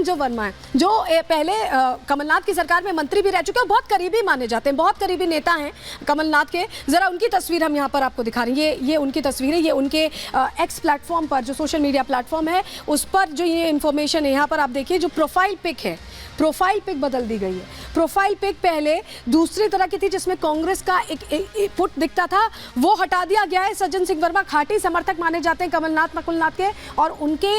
सिंह जो वर्मा है, जो पहले कमलनाथ की सरकार में मंत्री भी रह चुके हैं, बहुत करीबी माने जाते हैं, बहुत करीबी नेता हैं कमलनाथ के। जरा उनकी तस्वीर हम यहाँ पर आपको दिखा रहे हैं। ये उनकी तस्वीर है। ये उनके एक्स प्लेटफॉर्म पर, जो सोशल मीडिया प्लेटफॉर्म है, उस पर जो ये इन्फॉर्मेशन है, यहाँ पर आप देखिए जो प्रोफाइल पिक है, प्रोफाइल पिक बदल दी गई है। प्रोफाइल पिक पहले दूसरी तरह की थी, जिसमें कांग्रेस का एक फुट दिखता था, वो हटा दिया गया है। सज्जन सिंह वर्मा खाटी समर्थक माने जाते हैं कमलनाथ नकुलनाथ के, और उनके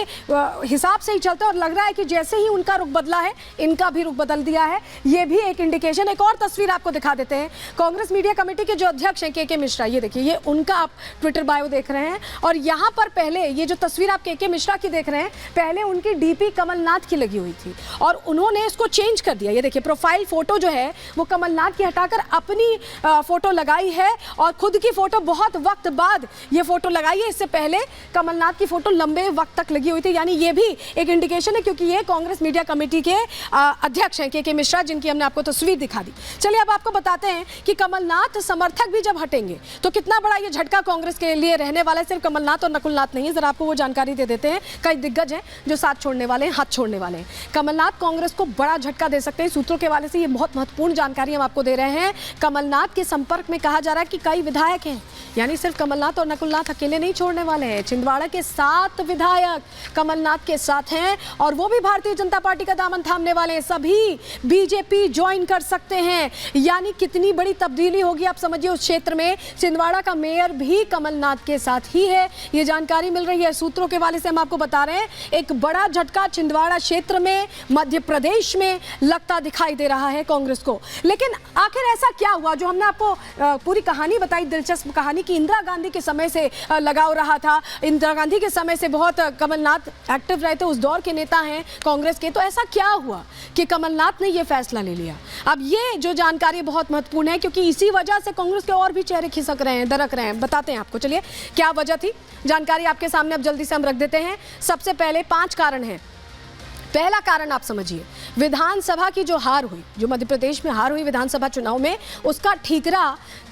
हिसाब से ही चलते हैं। और लग रहा है कि जैसे ही उनका रुख बदला है, इनका भी रुख बदल दिया है। ये भी एक इंडिकेशन। एक और तस्वीर आपको दिखा देते हैं। कांग्रेस मीडिया कमेटी के जो अध्यक्ष हैं के मिश्रा, ये देखिए, ये उनका आप ट्विटर बायो देख रहे हैं। और यहाँ पर पहले ये जो तस्वीर आप के मिश्रा की देख रहे हैं, पहले उनकी डीपी कमलनाथ की लगी हुई थी और उन्होंने इसको चेंज कर दिया। ये देखिए, प्रोफाइल फोटो जो है वो कमलनाथ की हटाकर अपनी फोटो लगाई है, और खुद की फोटो बहुत वक्त बाद ये फोटो लगाई है। इससे पहले कमलनाथ की फोटो लंबे वक्त तक लगी हुई थी। यानी ये भी एक इंडिकेशन है, क्योंकि ये कांग्रेस मीडिया कमेटी के अध्यक्ष हैं के मिश्रा, जिनकी हमने आपको तस्वीर दिखा दी। चलिए अब आपको बताते हैं कि कमलनाथ समर्थक भी जब हटेंगे तो कितना बड़ा ये झटका कांग्रेस के लिए रहने वाला है। सिर्फ कमलनाथ और नकुलनाथ नहीं है, जरा आपको वो जानकारी दे देते हैं। कई दिग्गज हैं जो साथ छोड़ने वाले हैं, हाथ छोड़ने वाले हैं। कमलनाथ कांग्रेस को बड़ा झटका दे सकते हैं। सूत्रों के हवाले से ये बहुत महत्वपूर्ण जानकारी हम आपको दे रहे हैं। कमलनाथ के संपर्क में कहा जा रहा है कि कई विधायक हैं, यानी सिर्फ कमलनाथ और नकुलनाथ अकेले नहीं छोड़ने वाले हैं। छिंदवाड़ा के 7 विधायक कमलनाथ के साथ हैं, और वो भी भारतीय जनता पार्टी का दामन थामने वाले हैं। सभी बीजेपी ज्वाइन कर सकते हैं। यानी कितनी बड़ी तब्दीली होगी आप समझिए उस क्षेत्र में। छिंदवाड़ा का मेयर भी कमलनाथ के साथ ही है, ये जानकारी मिल रही है। सूत्रों के हवाले से हम आपको बता रहे हैं, एक बड़ा झटका छिंदवाड़ा क्षेत्र में, मध्य प्रदेश में लगता दिखाई दे रहा है कांग्रेस को। लेकिन आखिर ऐसा क्या हुआ, जो हमने आपको पूरी कहानी बताई, दिलचस्प कहानी कि इंदिरा गांधी के समय से लगाव रहा था। इंदिरा गांधी के समय से बहुत कमलनाथ एक्टिव रहे थे, उस दौर के नेता हैं कांग्रेस के। तो ऐसा क्या हुआ कि कमलनाथ ने यह फैसला ले लिया? अब ये जो जानकारी बहुत महत्वपूर्ण है, क्योंकि इसी वजह से कांग्रेस के और भी चेहरे खिसक रहे हैं, दरक रहे हैं। बताते हैं आपको। चलिए, क्या वजह थी, जानकारी आपके सामने अब जल्दी से हम रख देते हैं। सबसे पहले 5 कारण हैं। पहला कारण आप समझिए, विधानसभा की जो हार हुई, जो मध्य प्रदेश में हार हुई विधानसभा चुनाव में, उसका ठीकरा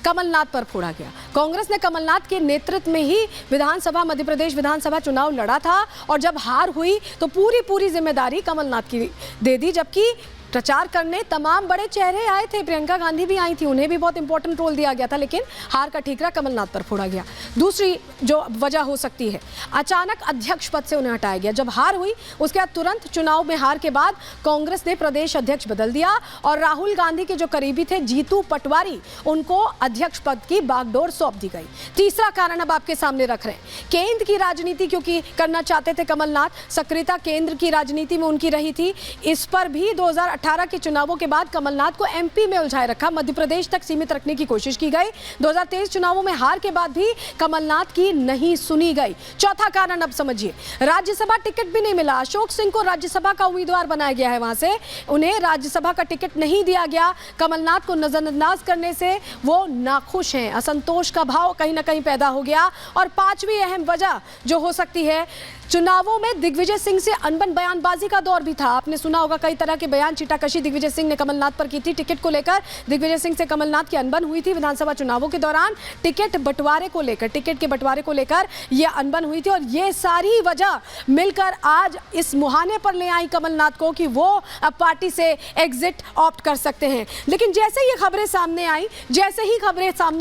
कमलनाथ पर फोड़ा गया। कांग्रेस ने कमलनाथ के नेतृत्व में ही विधानसभा, मध्य प्रदेश विधानसभा चुनाव लड़ा था, और जब हार हुई तो पूरी जिम्मेदारी कमलनाथ की दे दी। जबकि प्रचार करने तमाम बड़े चेहरे आए थे, प्रियंका गांधी भी आई थी, उन्हें भी बहुत इंपॉर्टेंट रोल दिया गया था, लेकिन हार का ठीकरा कमलनाथ पर फोड़ा गया। दूसरी जो वजह हो सकती है, अचानक अध्यक्ष पद से उन्हें हटाया गया। जब हार हुई उसके बाद तुरंत चुनाव में हार के बाद कांग्रेस ने प्रदेश अध्यक्ष बदल दिया, और राहुल गांधी के जो करीबी थे जीतू पटवारी, उनको अध्यक्ष पद की बागडोर सौंप दी गई। तीसरा कारण अब आपके सामने रख रहे हैं, केंद्र की राजनीति क्योंकि करना चाहते थे कमलनाथ, सक्रियता केंद्र की राजनीति में उनकी रही थी। इस पर भी 2018 के चुनावों के बाद कमलनाथ को एमपी में उलझाए रखा, मध्य प्रदेश तक सीमित रखने की कोशिश की गई। 2023 चुनावों में हार के बाद भी कमलनाथ की नहीं सुनी गई। चौथा कारण अब समझिए, राज्यसभा टिकट भी नहीं मिला। अशोक सिंह को राज्यसभा का उम्मीदवार बनाया गया है, वहां से उन्हें राज्यसभा का टिकट नहीं दिया गया। कमलनाथ को नजरअंदाज करने से वो नाखुश हैं, असंतोष का भाव कहीं ना कहीं पैदा हो गया। और पांचवी अहम वजह जो हो सकती है, चुनावों में दिग्विजय सिंह से अनबन बयानबाजी का दौर भी था। आपने सुना होगा कई तरह के बयान, छीटाकशी दिग्विजय सिंह ने कमलनाथ पर की थी। टिकट को लेकर दिग्विजय सिंह से कमलनाथ की अनबन हुई थी विधानसभा चुनावों के दौरान। टिकट के बंटवारे को लेकर यह अनबन हुई थी, और ये सारी वजह मिलकर आज इस मुहाने पर ले आई कमलनाथ को कि वो अब पार्टी से एग्जिट ऑप्ट कर सकते हैं। लेकिन जैसे ये खबरें सामने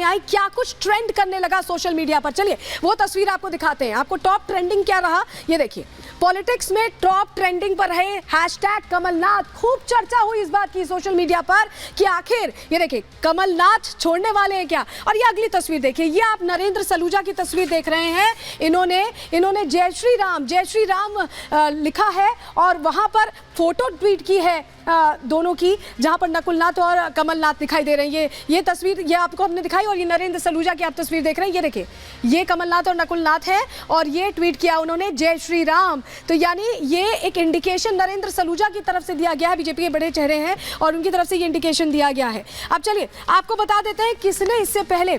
आई, क्या कुछ ट्रेंड करने लगा सोशल मीडिया पर। चलिए वो तस्वीर आपको दिखाते हैं। आपको टॉप ट्रेंडिंग क्या रहा ये देखिए। पॉलिटिक्स में टॉप ट्रेंडिंग पर रहे हैशटैग कमलनाथ। खूब चर्चा हुई इस बात की सोशल मीडिया पर कि आखिर ये देखिए कमलनाथ छोड़ने वाले हैं क्या। और ये अगली तस्वीर देखिए, ये आप नरेंद्र सलूजा की तस्वीर देख रहे हैं। इन्होंने जय श्री राम लिखा है, और वहां पर फोटो ट्वीट की है दोनों की, जहां पर नकुलनाथ और कमलनाथ दिखाई दे रहे हैं। ये तस्वीर ये आपको हमने दिखाई, और ये नरेंद्र सलूजा की आप तस्वीर देख रहे हैं। ये देखिए, ये कमलनाथ और नकुलनाथ है, और ये ट्वीट किया उन्होंने जय श्री राम। तो यानी ये एक इंडिकेशन नरेंद्र सलूजा की तरफ से दिया गया है, बीजेपी के बड़े चेहरे हैं और उनकी तरफ से ये इंडिकेशन दिया गया है। अब चलिए आपको बता देते हैं किसने इससे पहले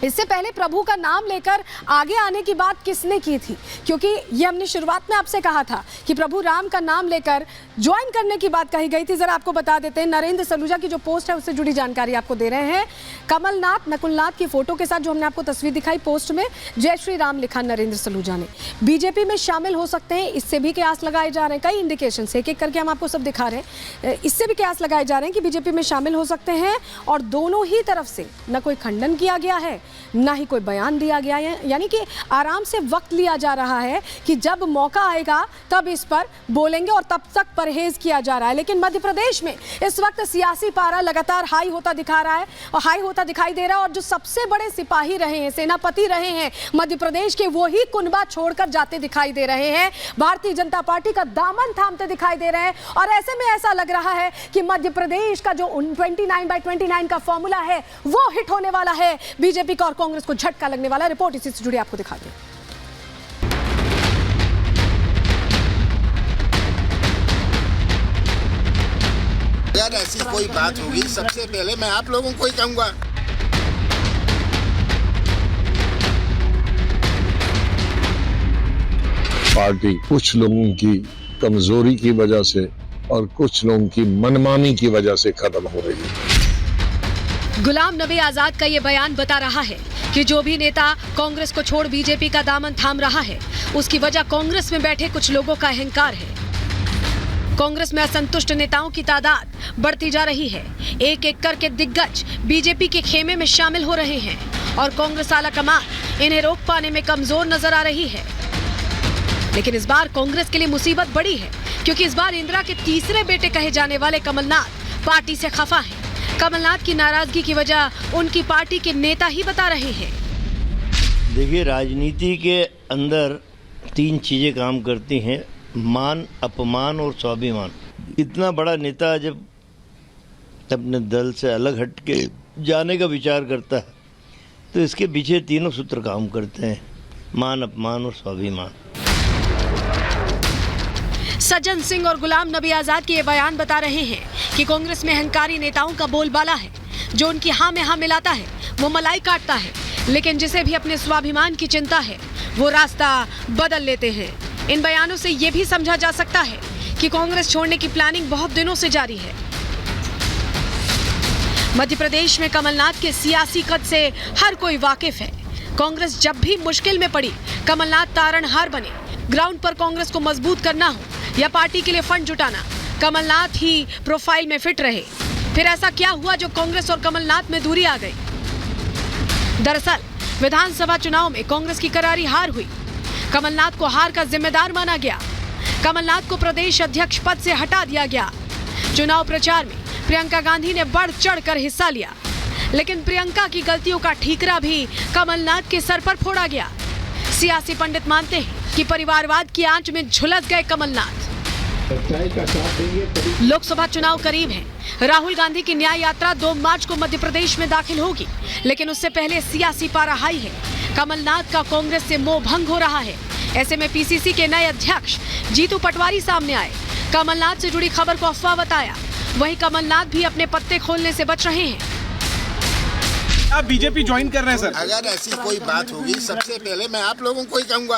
इससे पहले प्रभु का नाम लेकर आगे आने की बात किसने की थी? क्योंकि ये हमने शुरुआत में आपसे कहा था कि प्रभु राम का नाम लेकर ज्वाइन करने की बात कही गई थी। जरा आपको बता देते हैं, नरेंद्र सलूजा की जो पोस्ट है उससे जुड़ी जानकारी आपको दे रहे हैं। कमलनाथ नकुलनाथ की फोटो के साथ जो हमने आपको तस्वीर दिखाई, पोस्ट में जय श्री राम लिखा नरेंद्र सलूजा ने। बीजेपी में शामिल हो सकते हैं, इससे भी कयास लगाए जा रहे हैं। कई इंडिकेशन एक एक करके हम आपको सब दिखा रहे हैं। इससे भी कयास लगाए जा रहे हैं कि बीजेपी में शामिल हो सकते हैं, और दोनों ही तरफ से न कोई खंडन किया गया है, ना ही कोई बयान दिया गया है। यानी कि आराम से वक्त लिया जा रहा है कि जब मौका आएगा तब इस पर बोलेंगे, और तब तक परहेज किया जा रहा है। लेकिन मध्य प्रदेश में इस वक्त सियासी पारा लगातार हाई होता दिखा रहा है और हाई होता दिखाई दे रहा है। और जो सबसे बड़े सिपाही रहे हैं, सेनापति रहे हैं मध्य प्रदेश के, वो ही कुनबा छोड़कर जाते दिखाई दे रहे हैं, भारतीय जनता पार्टी का दामन थामते दिखाई दे रहे हैं। और ऐसे में ऐसा लग रहा है कि मध्य प्रदेश का जो 29/29 का फॉर्मूला है वो हिट होने वाला है। बीजेपी का और कांग्रेस को झटका लगने वाला। रिपोर्ट इसी से जुड़ी आपको दिखाते हैं। अगर ऐसी कोई बात होगी, सबसे पहले मैं आप लोगों को ही कहूंगा। पार्टी कुछ लोगों की कमजोरी की वजह से और कुछ लोगों की मनमानी की वजह से खत्म हो रही है। गुलाम नबी आजाद का ये बयान बता रहा है कि जो भी नेता कांग्रेस को छोड़ बीजेपी का दामन थाम रहा है, उसकी वजह कांग्रेस में बैठे कुछ लोगों का अहंकार है। कांग्रेस में असंतुष्ट नेताओं की तादाद बढ़ती जा रही है। एक एक करके दिग्गज बीजेपी के खेमे में शामिल हो रहे हैं, और कांग्रेस आलाकमान इन्हें रोक पाने में कमजोर नजर आ रही है। लेकिन इस बार कांग्रेस के लिए मुसीबत बड़ी है, क्योंकि इस बार इंदिरा के तीसरे बेटे कहे जाने वाले कमलनाथ पार्टी से खफा हैं। कमलनाथ की नाराजगी की वजह उनकी पार्टी के नेता ही बता रहे हैं। देखिए, राजनीति के अंदर 3 चीजें काम करती हैं: मान, अपमान और स्वाभिमान। इतना बड़ा नेता जब अपने दल से अलग हट के जाने का विचार करता है, तो इसके पीछे तीनों सूत्र काम करते हैं: मान, अपमान और स्वाभिमान। सज्जन सिंह और गुलाम नबी आजाद के ये बयान बता रहे हैं कि कांग्रेस में अहंकारी नेताओं का बोलबाला है। जो उनकी हाँ में हाँ मिलाता है वो मलाई काटता है, लेकिन जिसे भी अपने स्वाभिमान की चिंता है वो रास्ता बदल लेते हैं। इन बयानों से ये भी समझा जा सकता है कि कांग्रेस छोड़ने की प्लानिंग बहुत दिनों से जारी है। मध्य प्रदेश में कमलनाथ के सियासी कद से हर कोई वाकिफ है। कांग्रेस जब भी मुश्किल में पड़ी, कमलनाथ तारणहार बने। ग्राउंड पर कांग्रेस को मजबूत करना हो या पार्टी के लिए फंड जुटाना, कमलनाथ ही प्रोफाइल में फिट रहे। फिर ऐसा क्या हुआ जो कांग्रेस और कमलनाथ में दूरी आ गई? दरअसल विधानसभा चुनाव में कांग्रेस की करारी हार हुई। कमलनाथ को हार का जिम्मेदार माना गया। कमलनाथ को प्रदेश अध्यक्ष पद से हटा दिया गया। चुनाव प्रचार में प्रियंका गांधी ने बढ़ चढ़कर हिस्सा लिया, लेकिन प्रियंका की गलतियों का ठीकरा भी कमलनाथ के सर पर फोड़ा गया। सियासी पंडित मानते हैं कि परिवारवाद की आंच में झुलस गए कमलनाथ। लोकसभा चुनाव करीब है। राहुल गांधी की न्याय यात्रा 2 मार्च को मध्य प्रदेश में दाखिल होगी, लेकिन उससे पहले सियासी पारा हाई है। कमलनाथ का कांग्रेस से मोह भंग हो रहा है। ऐसे में पीसीसी के नए अध्यक्ष जीतू पटवारी सामने आए। कमलनाथ से जुड़ी खबर को अफवाह बताया। वहीं कमलनाथ भी अपने पत्ते खोलने से बच रहे हैं। आप बीजेपी ज्वाइन कर रहे हैं सर? अगर ऐसी कोई बात होगी, सबसे पहले मैं आप लोगों को ही कहूंगा।